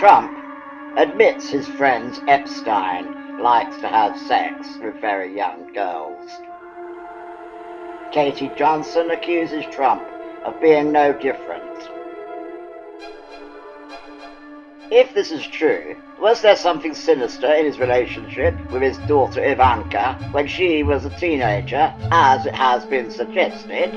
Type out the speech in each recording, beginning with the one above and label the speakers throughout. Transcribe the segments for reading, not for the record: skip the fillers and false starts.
Speaker 1: Trump admits his friend Epstein likes to have sex with very young girls. Katie Johnson accuses Trump of being no different. If this is true, was there something sinister in his relationship with his daughter Ivanka when she was a teenager, as it has been suggested?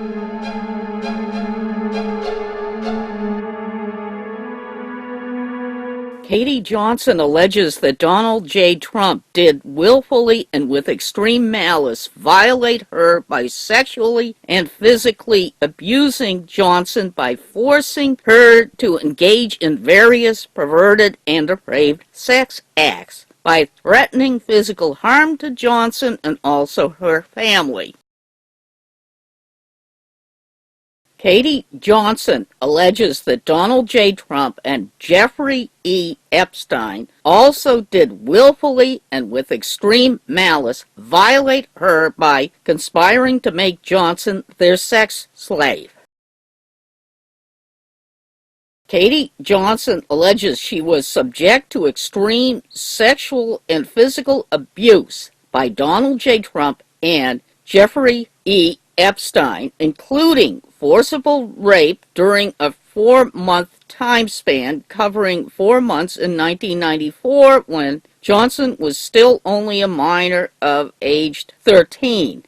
Speaker 2: Katie Johnson alleges that Donald J. Trump did willfully and with extreme malice violate her by sexually and physically abusing Johnson by forcing her to engage in various perverted and depraved sex acts, by threatening physical harm to Johnson and also her family. Katie Johnson alleges that Donald J. Trump and Jeffrey Epstein also did willfully and with extreme malice violate her by conspiring to make Johnson their sex slave. Katie Johnson alleges she was subject to extreme sexual and physical abuse by Donald J. Trump and Jeffrey Epstein, including forcible rape during a 4-month time span covering 4 months in 1994 when Johnson was still only a minor of age 13.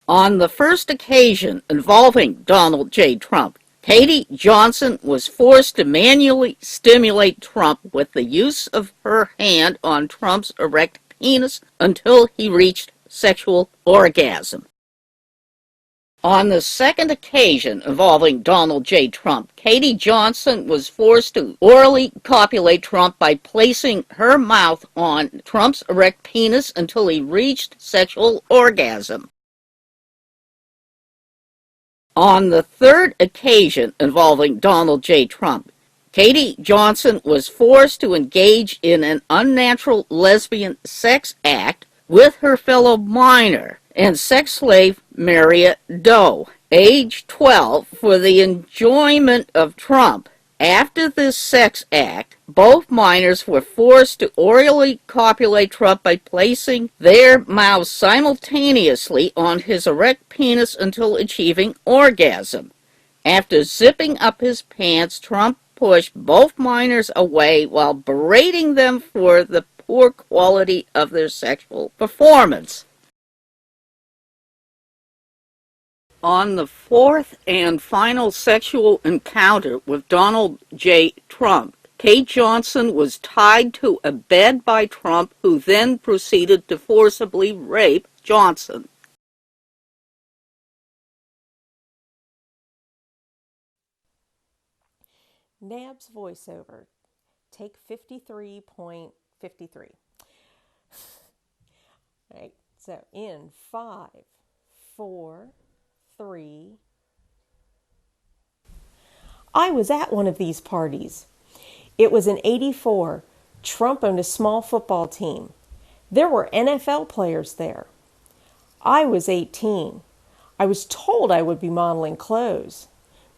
Speaker 2: On the first occasion involving Donald J. Trump, Katie Johnson was forced to manually stimulate Trump with the use of her hand on Trump's erect penis until he reached sexual orgasm. On the second occasion involving Donald J. Trump, Katie Johnson was forced to orally copulate Trump by placing her mouth on Trump's erect penis until he reached sexual orgasm. On the third occasion involving Donald J. Trump, Katie Johnson was forced to engage in an unnatural lesbian sex act with her fellow minor and sex slave Maria Doe, age 12, for the enjoyment of Trump. After this sex act, both minors were forced to orally copulate Trump by placing their mouths simultaneously on his erect penis until achieving orgasm. After zipping up his pants, Trump pushed both minors away while berating them for the poor quality of their sexual performance. On the fourth and final sexual encounter with Donald J. Trump, Kate Johnson was tied to a bed by Trump, who then proceeded to forcibly rape Johnson.
Speaker 3: Nab's voiceover, take 53.53. All right, so in 5, 4, 3. I was at one of these parties. It was in '84. Trump owned a small football team. There were NFL players there. I was 18. I was told I would be modeling clothes.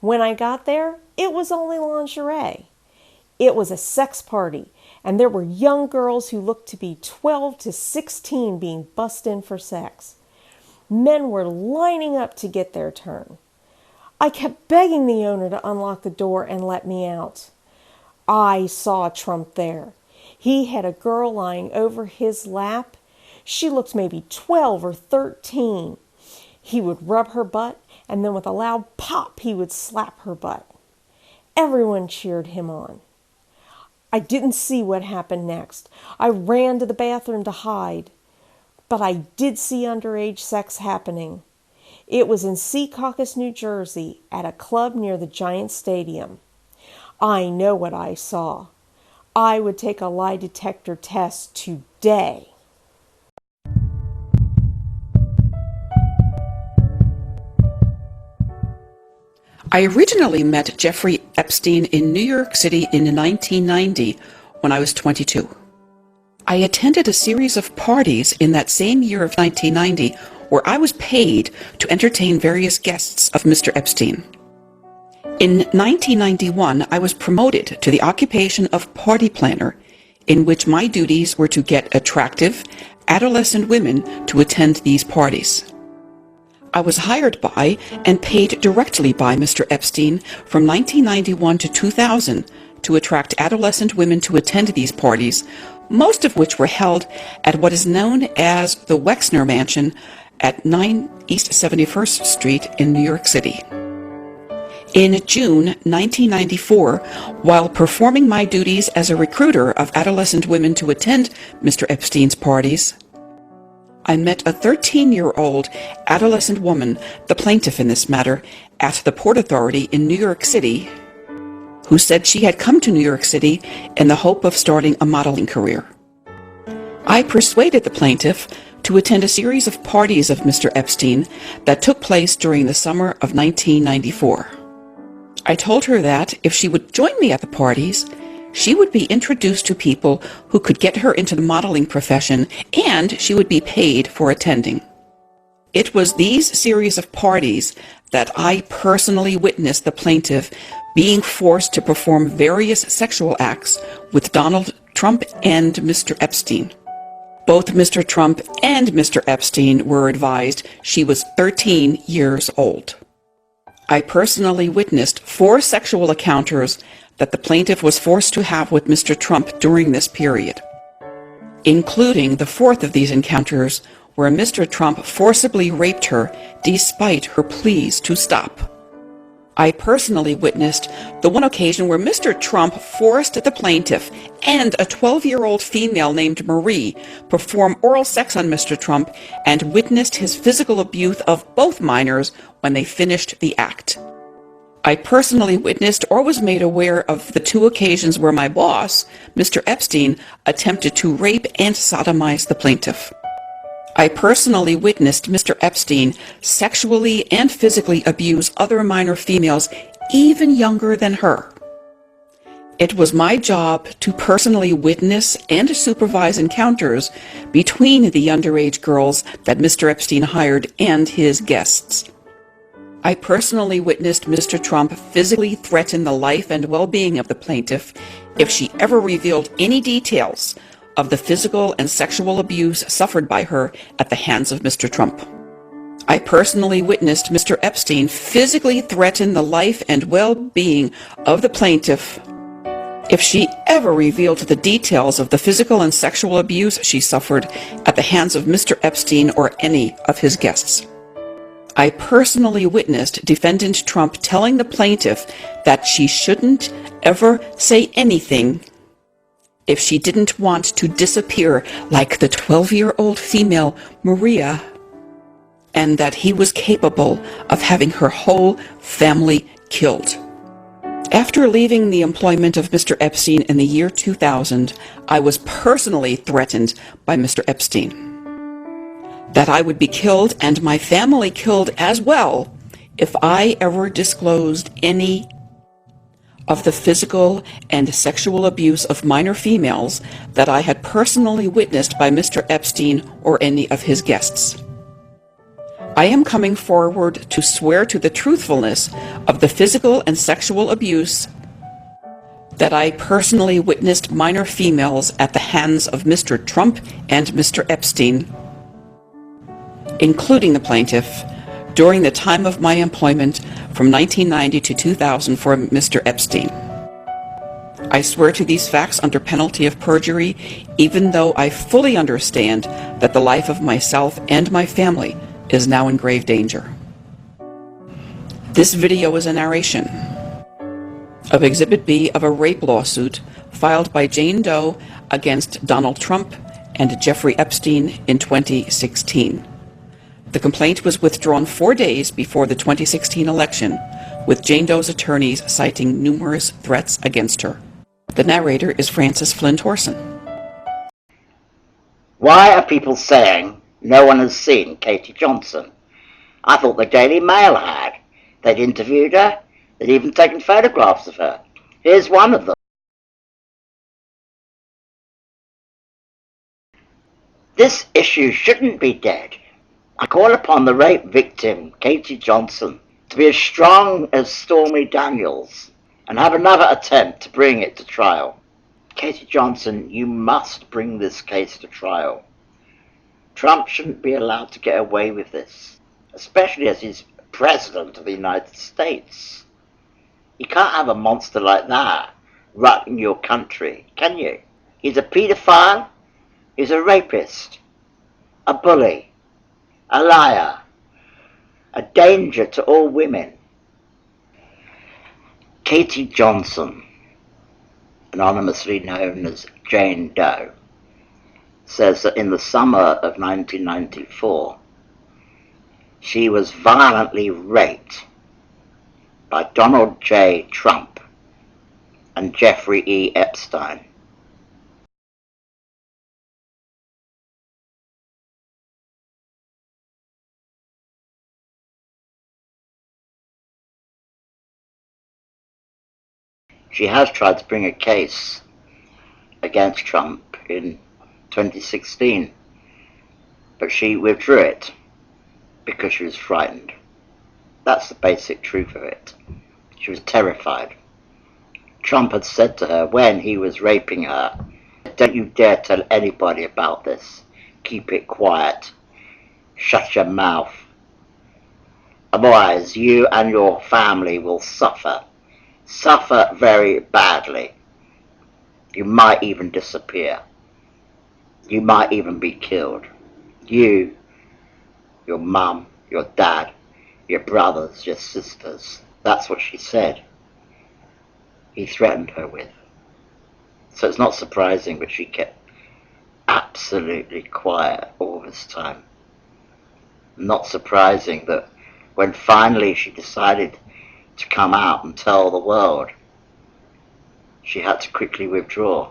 Speaker 3: When I got there, it was only lingerie. It was a sex party, and there were young girls who looked to be 12 to 16 being bussed in for sex. Men were lining up to get their turn. I kept begging the owner to unlock the door and let me out. I saw Trump there. He had a girl lying over his lap. She looked maybe 12 or 13. He would rub her butt, and then with a loud pop, he would slap her butt. Everyone cheered him on. I didn't see what happened next. I ran to the bathroom to hide. But I did see underage sex happening. It was in Secaucus, New Jersey, at a club near the Giant Stadium. I know what I saw. I would take a lie detector test today.
Speaker 4: I originally met Jeffrey Epstein in New York City in 1990 when I was 22. I attended a series of parties in that same year of 1990 where I was paid to entertain various guests of Mr. Epstein. In 1991, I was promoted to the occupation of party planner, in which my duties were to get attractive, adolescent women to attend these parties. I was hired by and paid directly by Mr. Epstein from 1991 to 2000 to attract adolescent women to attend these parties, most of which were held at what is known as the Wexner Mansion at 9 East 71st Street in New York City. In June 1994, while performing my duties as a recruiter of adolescent women to attend Mr. Epstein's parties, I met a 13-year-old adolescent woman, the plaintiff in this matter, at the Port Authority in New York City, who said she had come to New York City in the hope of starting a modeling career. I persuaded the plaintiff to attend a series of parties of Mr. Epstein that took place during the summer of 1994. I told her that if she would join me at the parties, she would be introduced to people who could get her into the modeling profession, and she would be paid for attending. It was these series of parties that I personally witnessed the plaintiff being forced to perform various sexual acts with Donald Trump and Mr. Epstein. Both Mr. Trump and Mr. Epstein were advised she was 13 years old. I personally witnessed 4 sexual encounters that the plaintiff was forced to have with Mr. Trump during this period, including the 4th of these encounters where Mr. Trump forcibly raped her despite her pleas to stop. I personally witnessed the one occasion where Mr. Trump forced the plaintiff and a 12-year-old female named Marie perform oral sex on Mr. Trump and witnessed his physical abuse of both minors when they finished the act. I personally witnessed or was made aware of the 2 occasions where my boss, Mr. Epstein, attempted to rape and sodomize the plaintiff. I personally witnessed Mr. Epstein sexually and physically abuse other minor females even younger than her. It was my job to personally witness and supervise encounters between the underage girls that Mr. Epstein hired and his guests. I personally witnessed Mr. Trump physically threaten the life and well-being of the plaintiff if she ever revealed any details of the physical and sexual abuse suffered by her at the hands of Mr. Trump. I personally witnessed Mr. Epstein physically threaten the life and well-being of the plaintiff if she ever revealed the details of the physical and sexual abuse she suffered at the hands of Mr. Epstein or any of his guests. I personally witnessed defendant Trump telling the plaintiff that she shouldn't ever say anything if she didn't want to disappear like the 12-year-old female Maria, and that he was capable of having her whole family killed. After leaving the employment of Mr. Epstein in the year 2000, I was personally threatened by Mr. Epstein that I would be killed and my family killed as well if I ever disclosed any of the physical and sexual abuse of minor females that I had personally witnessed by Mr. Epstein or any of his guests. I am coming forward to swear to the truthfulness of the physical and sexual abuse that I personally witnessed minor females at the hands of Mr. Trump and Mr. Epstein, including the plaintiff, during the time of my employment from 1990 to 2000 for Mr. Epstein. I swear to these facts under penalty of perjury, even though I fully understand that the life of myself and my family is now in grave danger. This video is a narration of Exhibit B of a rape lawsuit filed by Jane Doe against Donald Trump and Jeffrey Epstein in 2016. The complaint was withdrawn 4 days before the 2016 election, with Jane Doe's attorneys citing numerous threats against her. The narrator is Frances Flint Horson.
Speaker 1: Why are people saying no one has seen Katie Johnson? I thought the Daily Mail had. They'd interviewed her. They'd even taken photographs of her. Here's one of them. This issue shouldn't be dead. I call upon the rape victim, Katie Johnson, to be as strong as Stormy Daniels and have another attempt to bring it to trial. Katie Johnson, you must bring this case to trial. Trump shouldn't be allowed to get away with this, especially as he's President of the United States. You can't have a monster like that running your country, can you? He's a pedophile, he's a rapist, a bully, a liar, a danger to all women. Katie Johnson, anonymously known as Jane Doe, says that in the summer of 1994, she was violently raped by Donald J. Trump and Jeffrey E. Epstein. She has tried to bring a case against Trump in 2016, but she withdrew it because she was frightened. That's the basic truth of it. She was terrified. Trump had said to her when he was raping her, "Don't you dare tell anybody about this. Keep it quiet. Shut your mouth. Otherwise, you and your family will suffer. Suffer very badly. You might even disappear. You might even be killed. You, your mum, your dad, your brothers, your sisters." That's what she said. He threatened her with. So it's not surprising that she kept absolutely quiet all this time. Not surprising that when finally she decided to come out and tell the world, she had to quickly withdraw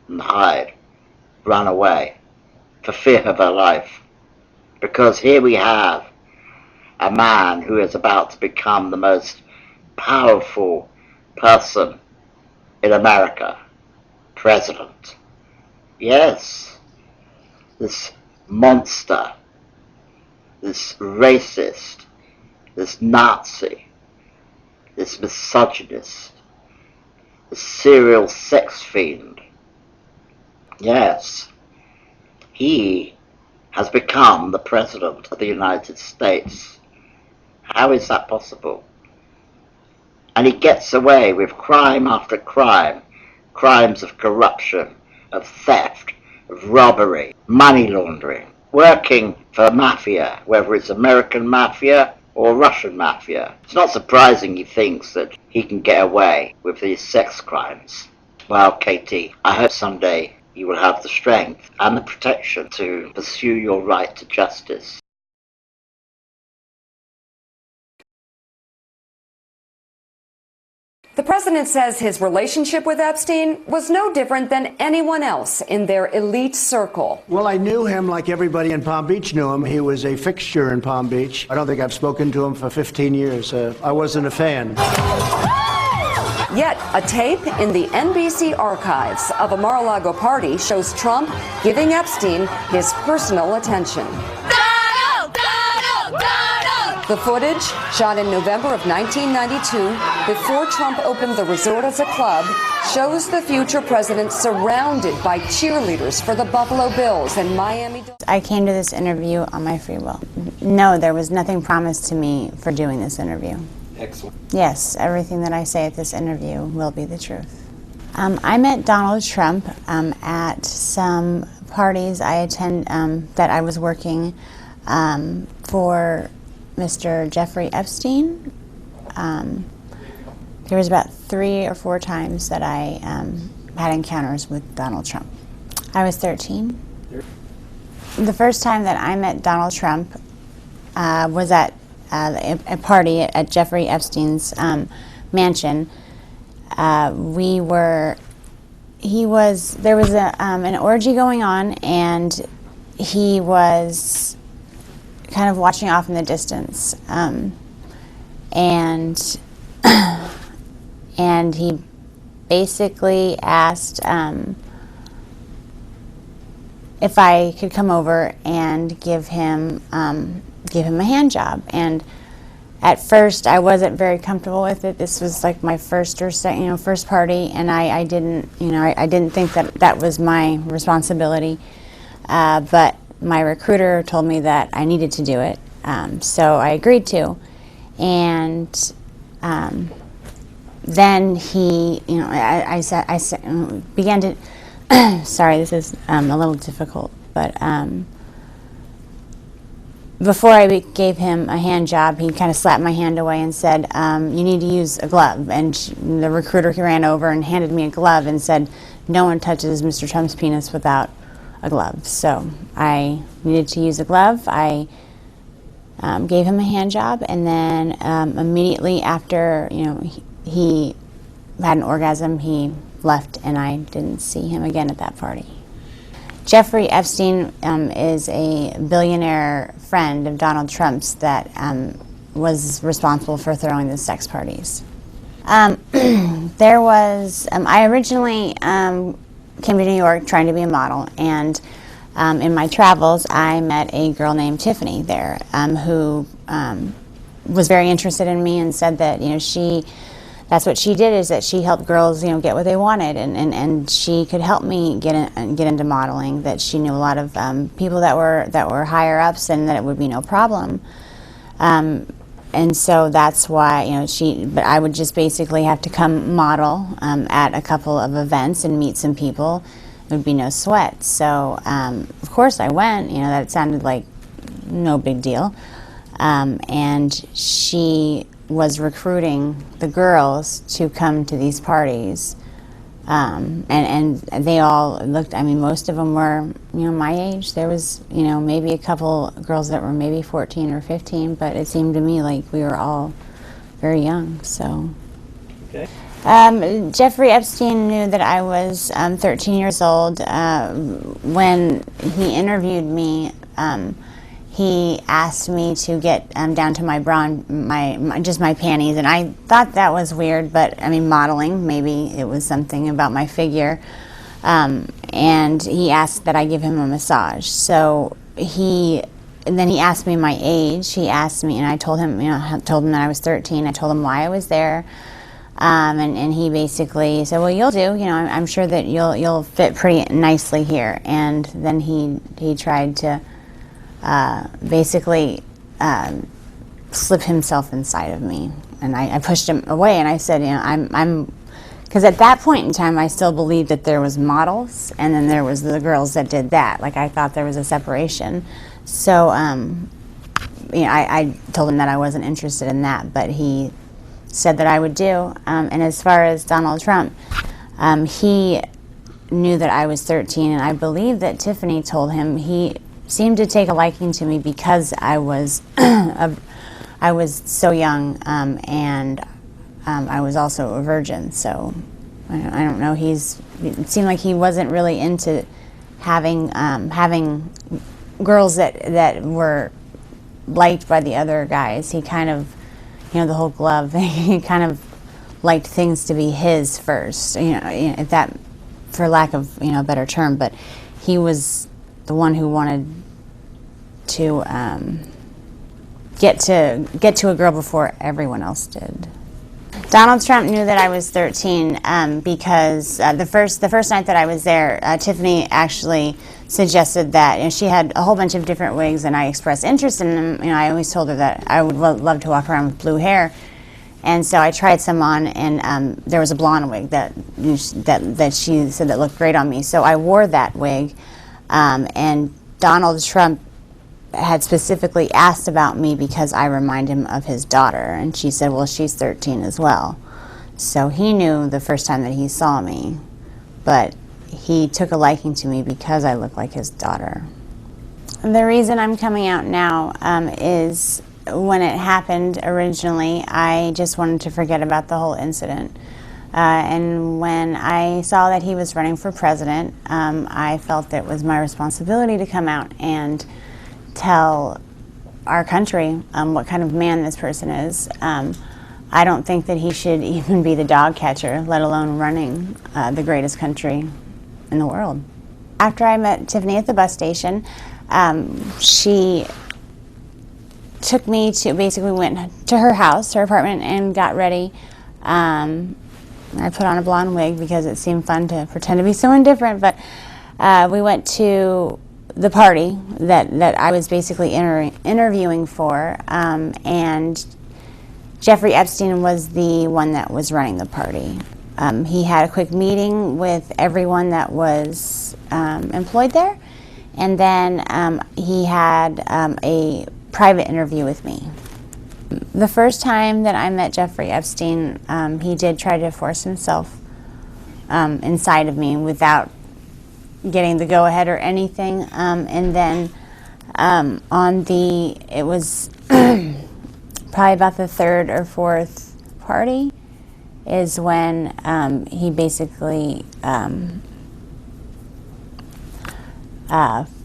Speaker 1: and hide, run away, for fear of her life. Because here we have a man who is about to become the most powerful person in America, president. Yes, this monster, this racist, this Nazi, this misogynist, this serial sex fiend. Yes, he has become the President of the United States. How is that possible? And he gets away with crime after crime, crimes of corruption, of theft, of robbery, money laundering, working for mafia, whether it's American mafia or Russian mafia. It's not surprising he thinks that he can get away with these sex crimes. Well, Katie, I hope someday you will have the strength and the protection to pursue your right to justice.
Speaker 5: The president says his relationship with Epstein was no different than anyone else in their elite circle.
Speaker 6: Well, I knew him like everybody in Palm Beach knew him. He was a fixture in Palm Beach. I don't think I've spoken to him for 15 years. I wasn't a fan.
Speaker 5: Yet, a tape in the NBC archives of a Mar-a-Lago party shows Trump giving Epstein his personal attention. The footage, shot in November of 1992, before Trump opened the resort as a club, shows the future president surrounded by cheerleaders for the Buffalo Bills and Miami.
Speaker 7: I came to this interview on my free will. No, there was nothing promised to me for doing this interview.
Speaker 8: Excellent.
Speaker 7: Yes, everything that I say at this interview will be the truth. I met Donald Trump at some parties I attend that I was working for Mr. Jeffrey Epstein. There was about 3 or 4 times that I had encounters with Donald Trump. I was 13. The first time that I met Donald Trump was at a party at Jeffrey Epstein's mansion. There was an orgy going on, and he was kind of watching off in the distance, and he basically asked if I could come over and give him a hand job. And At first, I wasn't very comfortable with it. This was like my first or second, first party, and I didn't, I didn't think that that was my responsibility. But my recruiter told me that I needed to do it, so I agreed to. And then he, I began to. Sorry, this is a little difficult, but. Before I gave him a hand job, he kind of slapped my hand away and said, you need to use a glove. And the recruiter ran over and handed me a glove and said, no one touches Mr. Trump's penis without a glove. So I needed to use a glove. I gave him a hand job, and then immediately after, he had an orgasm, he left, and I didn't see him again at that party. Jeffrey Epstein is a billionaire friend of Donald Trump's that was responsible for throwing the sex parties. I originally came to New York trying to be a model, and in my travels I met a girl named Tiffany there who was very interested in me and said that that's what she did, is that she helped girls, get what they wanted, and she could help me get into modeling. That she knew a lot of people that were higher ups, and that it would be no problem. And so that's why, but I would just basically have to come model at a couple of events and meet some people. It would be no sweat. So of course I went. That sounded like no big deal, and she was recruiting the girls to come to these parties, and they all looked, most of them were, my age. There was, maybe a couple girls that were maybe 14 or 15, but it seemed to me like we were all very young, so. Okay. Jeffrey Epstein knew that I was 13 years old. When he interviewed me, he asked me to get down to my bra, just my panties, and I thought that was weird, but modeling, maybe it was something about my figure. And he asked that I give him a massage. So and then he asked me my age. He asked me, and I told him, told him that I was 13. I told him why I was there. And he basically said, well, you'll do, I'm sure that you'll fit pretty nicely here. And then he tried to basically slip himself inside of me, and I pushed him away, and I said, because at that point in time I still believed that there was models, and then there was the girls that did that. Like, I thought there was a separation. So I told him that I wasn't interested in that, but he said that I would do. And as far as Donald Trump, he knew that I was 13, and I believe that Tiffany told him he seemed to take a liking to me because I was I was so young, and I was also a virgin. So I don't know. It seemed like he wasn't really into having girls that were liked by the other guys. He kind of, the whole glove thing. He kind of liked things to be his first. If that, for lack of a better term, but he was the one who wanted to get to a girl before everyone else did. Donald Trump knew that I was 13 because the first night that I was there, Tiffany actually suggested that she had a whole bunch of different wigs, and I expressed interest in them. I always told her that I would love to walk around with blue hair, and so I tried some on, and there was a blonde wig that she said that looked great on me. So I wore that wig, and Donald Trump had specifically asked about me because I remind him of his daughter, and she said, well, she's 13 as well. So he knew the first time that he saw me, but he took a liking to me because I look like his daughter. The reason I'm coming out now is when it happened originally, I just wanted to forget about the whole incident. And when I saw that he was running for president, I felt that it was my responsibility to come out and tell our country what kind of man this person is. I don't think that he should even be the dog catcher, let alone running the greatest country in the world. After I met Tiffany at the bus station, she took me to, basically went to her house, her apartment, and got ready. I put on a blonde wig because it seemed fun to pretend to be someone different, but we went to the party that I was basically interviewing for, and Jeffrey Epstein was the one that was running the party. He had a quick meeting with everyone that was employed there, and then he had a private interview with me. The first time that I met Jeffrey Epstein, he did try to force himself inside of me without getting the go-ahead or anything. And then it was probably about the third or fourth party is when he basically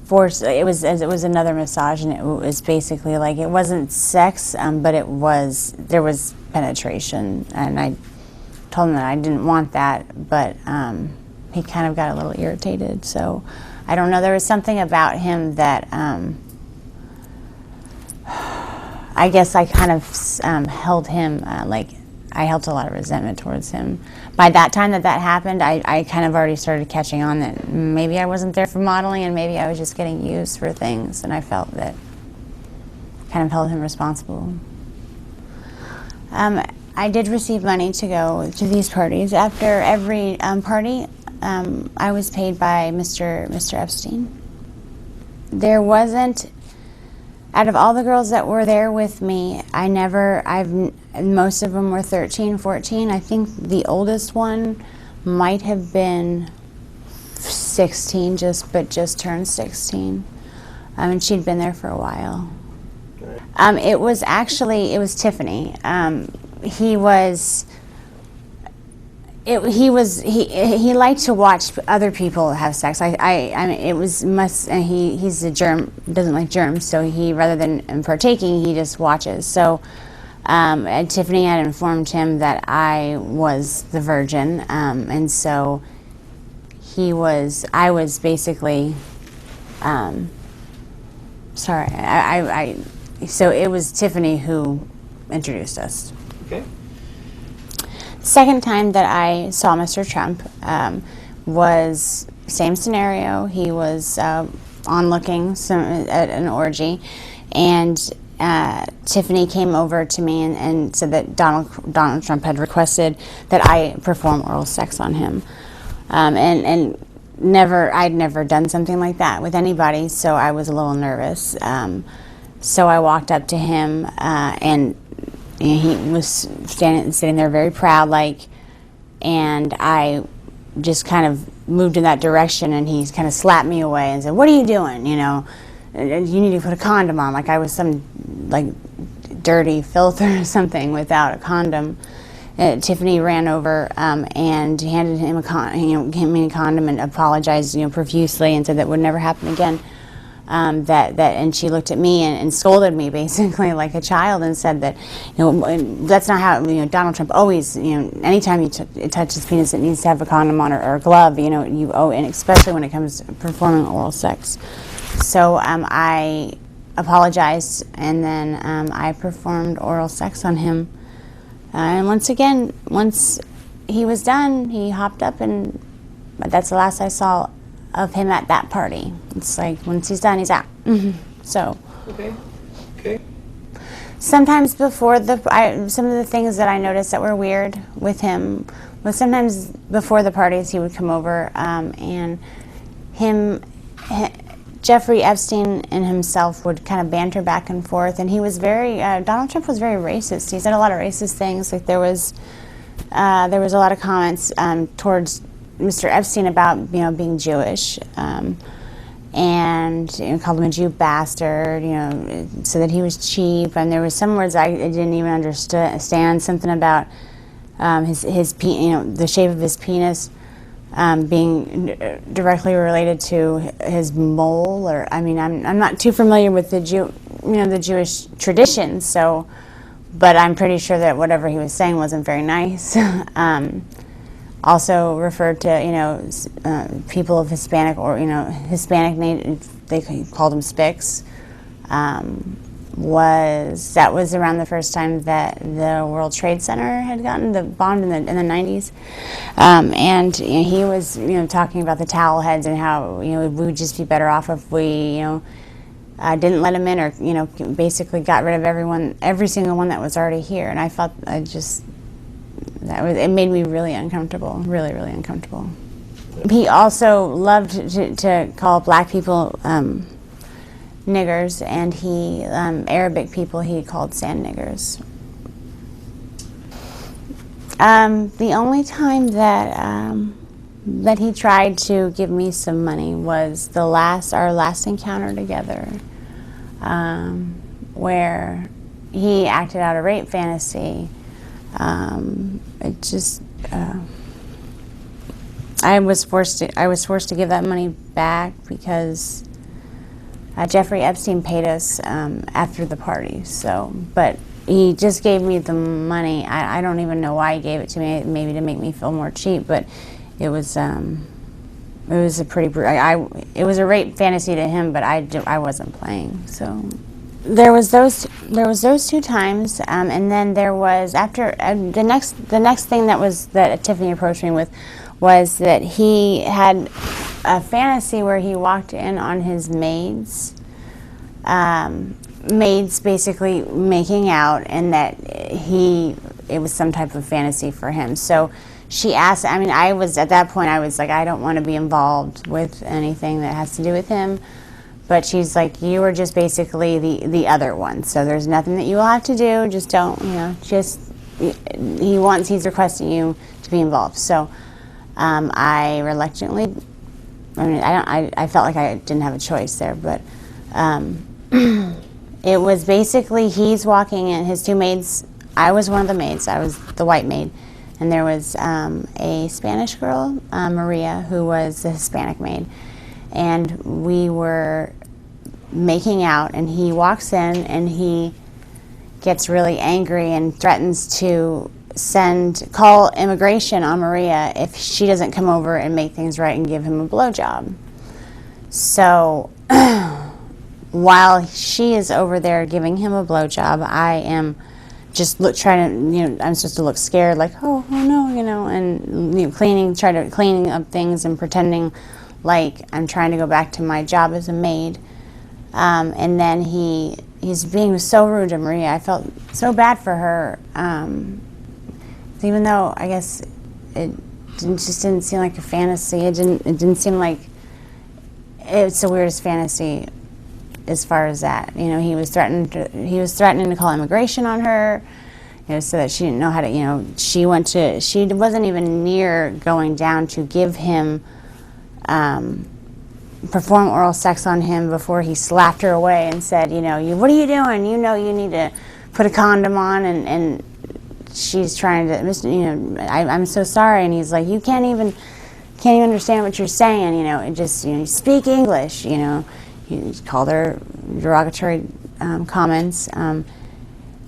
Speaker 7: forced. It was another massage, and it was basically like, it wasn't sex, but there was penetration, and I told him that I didn't want that, but he kind of got a little irritated. So I don't know. There was something about him that I guess I kind of held him I held a lot of resentment towards him. By that time that happened, I kind of already started catching on that maybe I wasn't there for modeling, and maybe I was just getting used for things, and I felt that kind of held him responsible. I did receive money to go to these parties. After every party, I was paid by Mr. Epstein. There wasn't, out of all the girls that were there with me, most of them were 13, 14. I think the oldest one might have been 16, just turned 16. And she'd been there for a while. It was Tiffany. He liked to watch other people have sex. He's a germ, doesn't like germs, so he, rather than partaking, he just watches. So Tiffany had informed him that I was the virgin, and so I was basically, so it was Tiffany who introduced us.
Speaker 8: Okay.
Speaker 7: Second time that I saw Mr. Trump was same scenario. He was onlooking at an orgy, and Tiffany came over to me and said that Donald Trump had requested that I perform oral sex on him, and I'd never done something like that with anybody, so I was a little nervous. So I walked up to him, and he was sitting there very proud, and I just kind of moved in that direction, and he kind of slapped me away and said, "What are you doing? You need to put a condom on," like I was some dirty filth or something without a condom. Tiffany ran over and handed him a condom and apologized, profusely, and said that would never happen again. And she looked at me and scolded me basically like a child and said that, that's not how, Donald Trump always, anytime you touch his penis, it needs to have a condom on or a glove, and especially when it comes to performing oral sex. So I apologized, and then I performed oral sex on him. And once he was done, he hopped up, and that's the last I saw of him at that party. It's like, once he's done, he's out. So.
Speaker 8: Okay.
Speaker 7: Sometimes before some of the things that I noticed that were weird with him was sometimes before the parties he would come over, and Jeffrey Epstein and himself would kind of banter back and forth, and he was Donald Trump was very racist. He said a lot of racist things. Like there was a lot of comments towards Mr. Epstein about being Jewish, and called him a Jew bastard, so that he was cheap, and there was some words I didn't even understand. Something about the shape of his penis being directly related to his mole, or I'm not too familiar with the Jewish traditions, so, but I'm pretty sure that whatever he was saying wasn't very nice. Also referred to, people of Hispanic or, Hispanic name, they called them spics. that was around the first time that the World Trade Center had gotten the bombed in the 90s, and he was talking about the towel heads and how we would just be better off if we didn't let him in, or basically got rid of every single one that was already here. And I felt it made me really uncomfortable, really, really uncomfortable. He also loved to call black people niggers, and Arabic people he called sand niggers. The only time that he tried to give me some money was our last encounter together, where he acted out a rape fantasy. I was forced to give that money back because Jeffrey Epstein paid us after the party. But he just gave me the money. I don't even know why he gave it to me. Maybe to make me feel more cheap. But it was a rape fantasy to him. But I wasn't playing. So there was those 2 times, and then there was after the next thing that Tiffany approached me with was that he had a fantasy where he walked in on his maids basically making out, and that it was some type of fantasy for him. So she asked, at that point I was like, I don't want to be involved with anything that has to do with him. But she's like, you were just basically the other one. So there's nothing that you will have to do. Just don't, he's requesting you to be involved. So I reluctantly, I felt like I didn't have a choice there, but it was basically he's walking in, his 2 maids. I was one of the maids. I was the white maid. And there was a Spanish girl, Maria, who was the Hispanic maid. And we were making out, and he walks in and he gets really angry and threatens to call immigration on Maria if she doesn't come over and make things right and give him a blowjob. So while she is over there giving him a blowjob, I am just trying to, I'm supposed to look scared, like, oh no, and cleaning up things and pretending like I'm trying to go back to my job as a maid. And then he's being so rude to Maria. I felt so bad for her, even though I guess it just didn't seem like a fantasy. It didn't seem like it's the weirdest fantasy as far as that. He was threatening to call immigration on her, so that she didn't know how to. She wasn't even near going down to give him. Perform oral sex on him before he slapped her away and said, what are you doing? You need to put a condom on, and she's trying to, I'm so sorry, and he's like, you can't even understand what you're saying, it just, speak English, he called her derogatory comments, and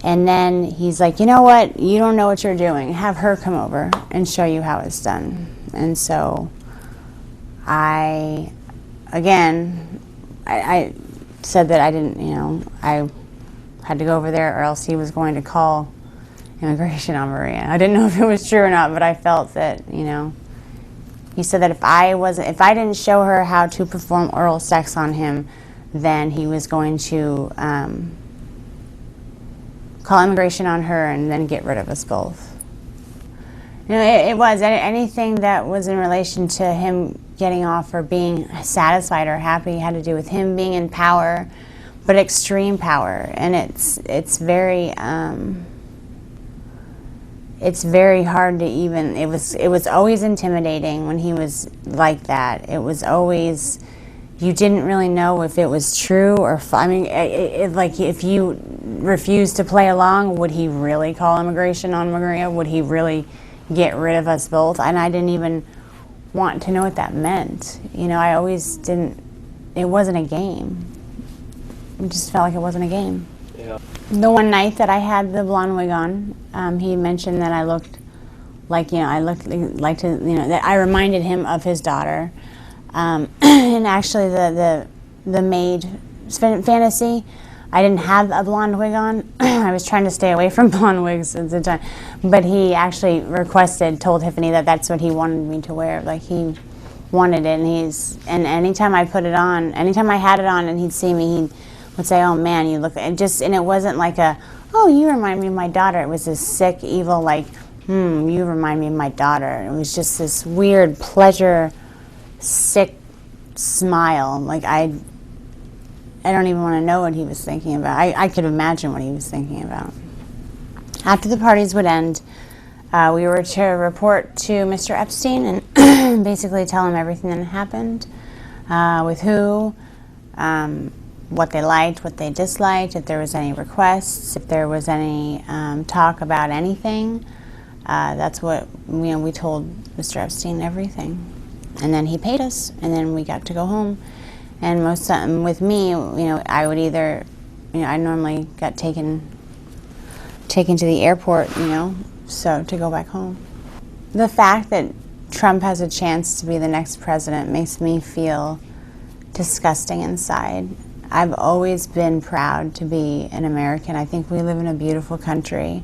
Speaker 7: then he's like, you know what, you don't know what you're doing, have her come over and show you how it's done. And so I said that I didn't, I had to go over there or else he was going to call immigration on Maria. I didn't know if it was true or not, but I felt that, he said that if I didn't show her how to perform oral sex on him, then he was going to call immigration on her and then get rid of us both. It was anything that was in relation to him getting off or being satisfied or happy had to do with him being in power, but extreme power. And it's very hard to even. It was always intimidating when he was like that. It was always, you didn't really know if it was true or like if you refused to play along, would he really call immigration on Maria? Would he really get rid of us both? And I didn't even want to know what that meant. I always didn't. It wasn't a game. It just felt like it wasn't a game. Yeah. The one night that I had the blonde wig on, he mentioned that I looked like, that I reminded him of his daughter. And actually the maid fantasy, I didn't have a blonde wig on. I was trying to stay away from blonde wigs at the time. But he actually told Tiffany that that's what he wanted me to wear. Like, he wanted it, and anytime I put it on, anytime I had it on and he'd see me, he would say, "Oh man, you look," and it wasn't like "Oh, you remind me of my daughter." It was this sick, evil, like, you remind me of my daughter. It was just this weird pleasure, sick smile. Like, I don't even want to know what he was thinking about. I could imagine what he was thinking about. After the parties would end, we were to report to Mr. Epstein and basically tell him everything that happened, with who, what they liked, what they disliked, if there was any requests, if there was any talk about anything. That's what we told Mr. Epstein everything. And then he paid us, and then we got to go home. And with me, I would either, I normally got taken to the airport, so to go back home. The fact that Trump has a chance to be the next president makes me feel disgusting inside. I've always been proud to be an American. I think we live in a beautiful country,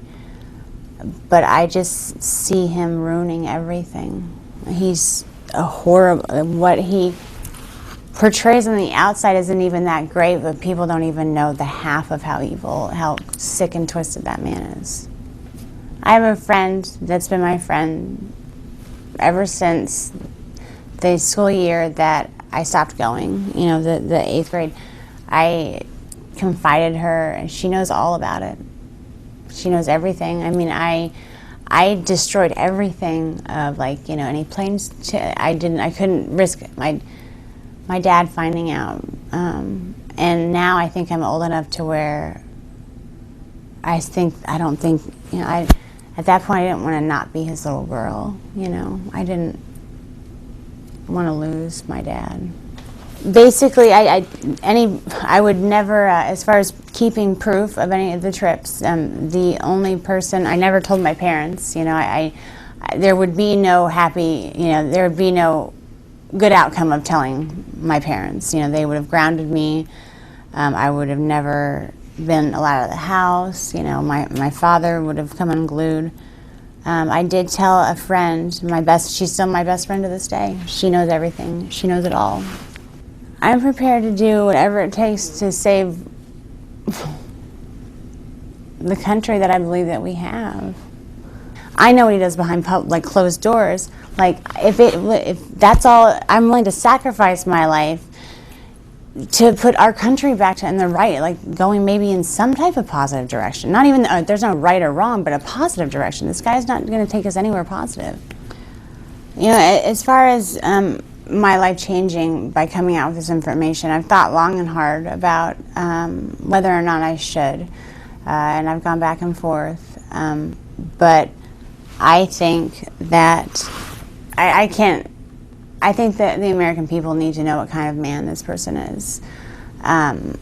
Speaker 7: but I just see him ruining everything. He's a horrible, what he portrays on the outside isn't even that great, but people don't even know the half of how evil, how sick and twisted that man is. I have a friend that's been my friend ever since the school year that I stopped going, the 8th grade. I confided her, and she knows all about it. She knows everything. I mean, I destroyed everything of, like, any planes. I couldn't risk my dad finding out. And now I think I'm old enough to where at that point I didn't want to not be his little girl, I didn't want to lose my dad. Basically, I would never, as far as keeping proof of any of the trips, the only person, I never told my parents, there would be no there would be no good outcome of telling my parents. They would have grounded me. I would have never been allowed out of the house. My father would have come unglued. I did tell a friend, she's still my best friend to this day. She knows everything. She knows it all. I'm prepared to do whatever it takes to save the country that I believe that we have. I know what he does behind closed doors. Like, if that's all, I'm willing to sacrifice my life to put our country back in the right, like going maybe in some type of positive direction. Not even, there's no right or wrong, but a positive direction. This guy's not going to take us anywhere positive. As far as my life changing by coming out with this information, I've thought long and hard about whether or not I should. And I've gone back and forth. But I think that I think that the American people need to know what kind of man this person is. And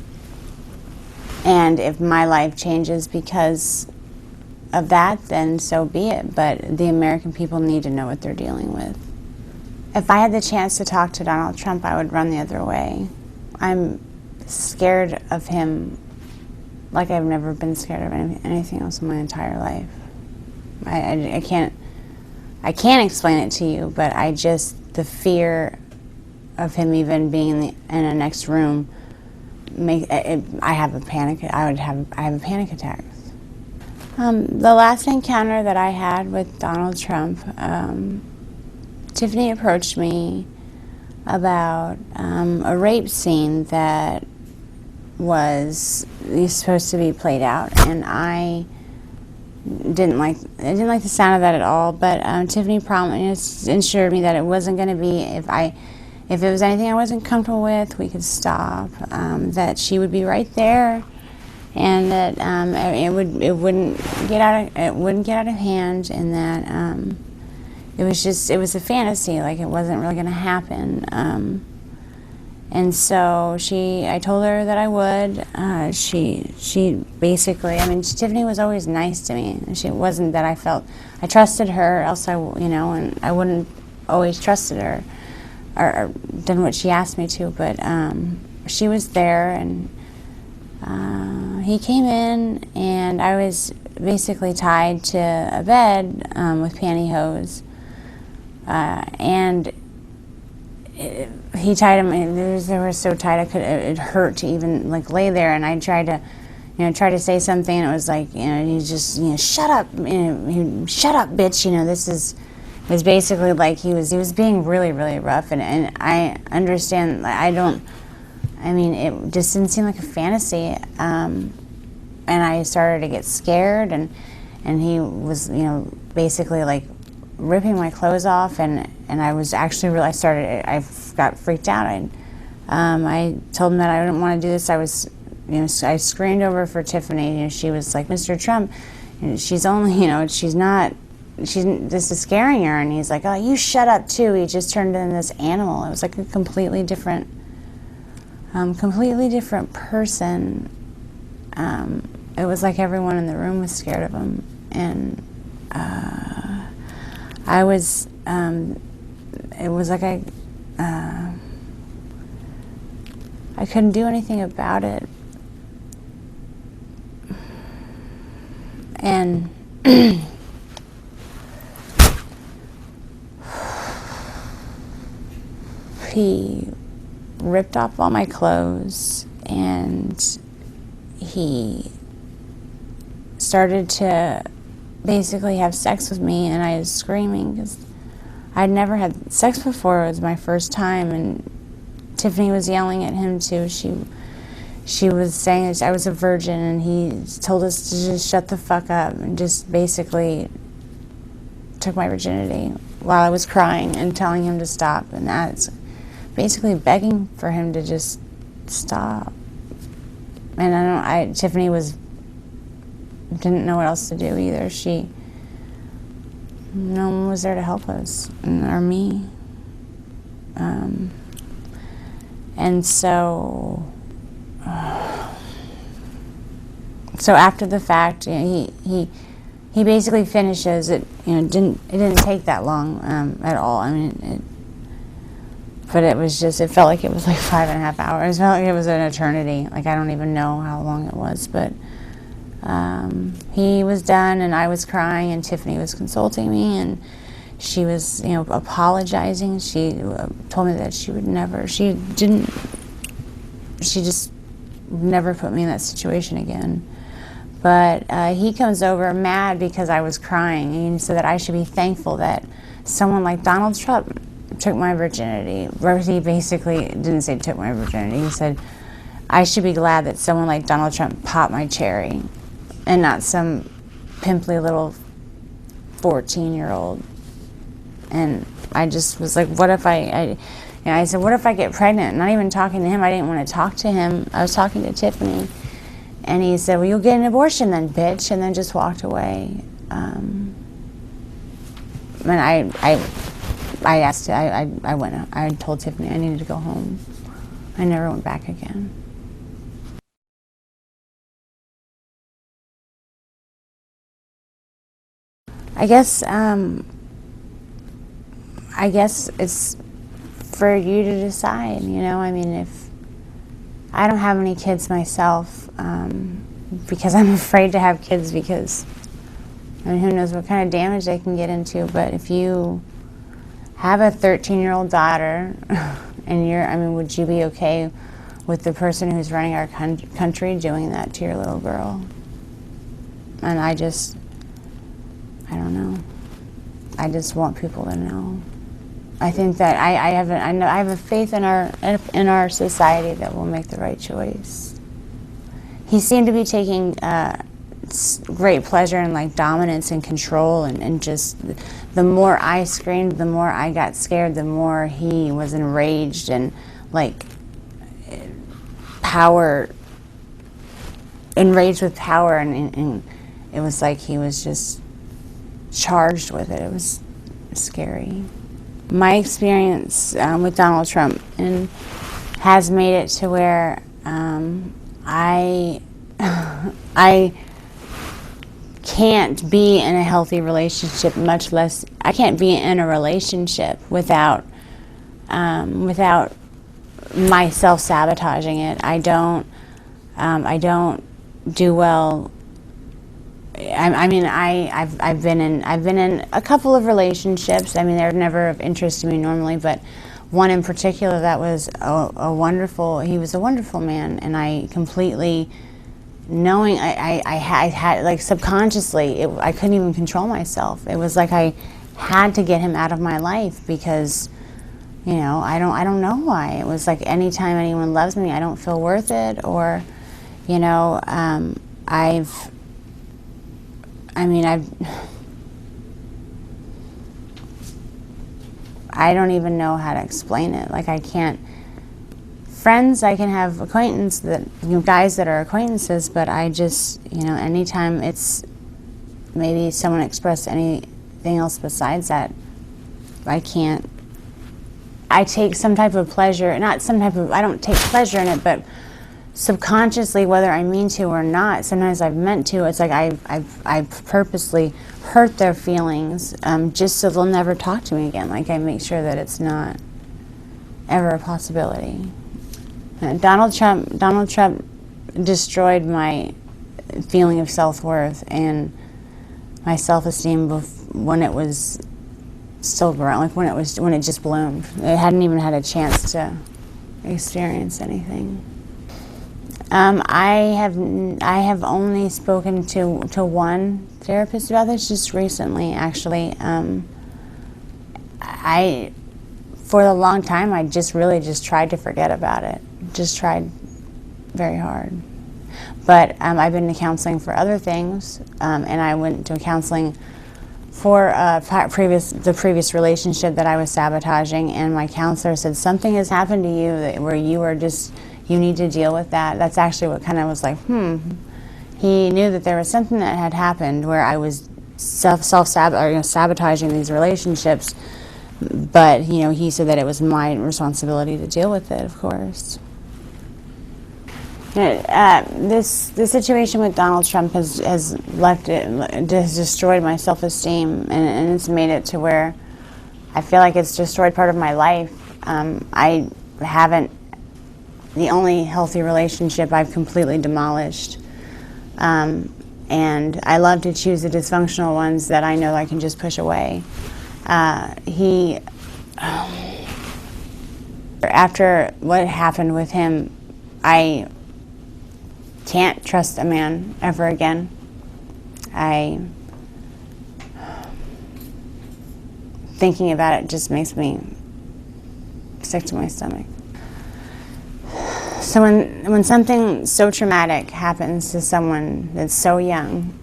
Speaker 7: if my life changes because of that, then so be it. But the American people need to know what they're dealing with. If I had the chance to talk to Donald Trump, I would run the other way. I'm scared of him like I've never been scared of anything else in my entire life. I can't explain it to you, but the fear of him even being in a next room, I have a panic attack. The last encounter that I had with Donald Trump, Tiffany approached me about a rape scene that was supposed to be played out, and I didn't like the sound of that at all. But Tiffany promised, assured me that it wasn't going to be, if it was anything I wasn't comfortable with, we could stop. That she would be right there, and that it wouldn't get out of hand, and that it was a fantasy, like it wasn't really going to happen. And so I told her that I would. She basically, Tiffany was always nice to me. It wasn't that I trusted her, else and I wouldn't always trusted her or done what she asked me to. But she was there, and He came in, and I was basically tied to a bed with pantyhose, and he tied him. And they were so tight, it hurt to even like lay there. And I tried to say something, and it was like, he just, shut up, shut up, bitch. It was basically like he was being really, really rough, and I understand. It just didn't seem like a fantasy, and I started to get scared, and he was, basically like ripping my clothes off, and I was actually I got freaked out. I told him that I didn't want to do this. I screamed over for Tiffany. She was like, Mr. Trump, she's only, this is scaring her. And he's like, oh, you shut up too. He just turned into this animal. It was like a completely different person. It was like everyone in the room was scared of him. And it was like I couldn't do anything about it. And he ripped off all my clothes, and he started to basically have sex with me, and I was screaming because I'd never had sex before. It was my first time, and Tiffany was yelling at him too. She was saying that I was a virgin, and he told us to just shut the fuck up, and just basically took my virginity while I was crying and telling him to stop. And that's basically begging for him to just stop. And Tiffany didn't know what else to do either. No one was there to help us, or me. And so after the fact, he basically finishes it. It didn't take that long at all. But it was just, it felt like it was like 5.5 hours. It felt like it was an eternity. Like, I don't even know how long it was, but he was done, and I was crying, and Tiffany was consulting me, and she was, apologizing. She told me that she just never put me in that situation again. But he comes over mad because I was crying, and he said that I should be thankful that someone like Donald Trump took my virginity. He basically didn't say took my virginity. He said, I should be glad that someone like Donald Trump popped my cherry, and not some pimply little 14-year-old. And I just was like, what if I said, what if I get pregnant? Not even talking to him. I didn't want to talk to him. I was talking to Tiffany. And he said, well, you'll get an abortion then, bitch, and then just walked away. And I told Tiffany I needed to go home. I never went back again. I guess it's for you to decide, if I don't have any kids myself, because I'm afraid to have kids, because who knows what kind of damage they can get into. But if you have a 13-year-old daughter, and would you be okay with the person who's running our country doing that to your little girl? And I don't know. I just want people to know. I think that I have a faith in our society that will make the right choice. He seemed to be taking great pleasure in dominance and control, and just the more I screamed, the more I got scared, the more he was enraged and enraged with power, and it was like he was just charged with it. It was scary. My experience with Donald Trump has made it to where I can't be in a healthy relationship, much less I can't be in a relationship without myself sabotaging it. I don't I don't do well. I've been in a couple of relationships. I mean, they're never of interest to me normally, but one in particular that was a wonderful. He was a wonderful man, and I completely knowing I had like subconsciously I couldn't even control myself. It was like I had to get him out of my life because, you know, I don't know why. It was like anytime anyone loves me, I don't feel worth it, or, you know, I don't even know how to explain it. Like, I can't. Friends, I can have acquaintances that, you know, guys that are acquaintances, but I just, you know, anytime it's maybe someone expressed anything else besides that, I can't. I take some type of pleasure, not some type of, I don't take pleasure in it, but subconsciously, whether I mean to or not, sometimes I've meant to. It's like I've purposely hurt their feelings just so they'll never talk to me again. Like, I make sure that it's not ever a possibility. Donald Trump destroyed my feeling of self-worth and my self-esteem when it was still growing, like when it just bloomed. It hadn't even had a chance to experience anything. I have only spoken to one therapist about this just recently, actually. For a long time, I really tried to forget about it. Just tried very hard. But I've been to counseling for other things, and I went to counseling for the previous relationship that I was sabotaging, and my counselor said, something has happened to you where you need to deal with that. That's actually what kind of was like, He knew that there was something that had happened where I was sabotaging these relationships, but, you know, he said that it was my responsibility to deal with it, of course. This situation with Donald Trump has destroyed my self-esteem, and it's made it to where I feel like it's destroyed part of my life. The only healthy relationship I've completely demolished. And I love to choose the dysfunctional ones that I know I can just push away. After what happened with him, I can't trust a man ever again. Thinking about it just makes me sick to my stomach. So when something so traumatic happens to someone that's so young,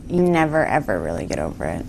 Speaker 7: you never ever really get over it.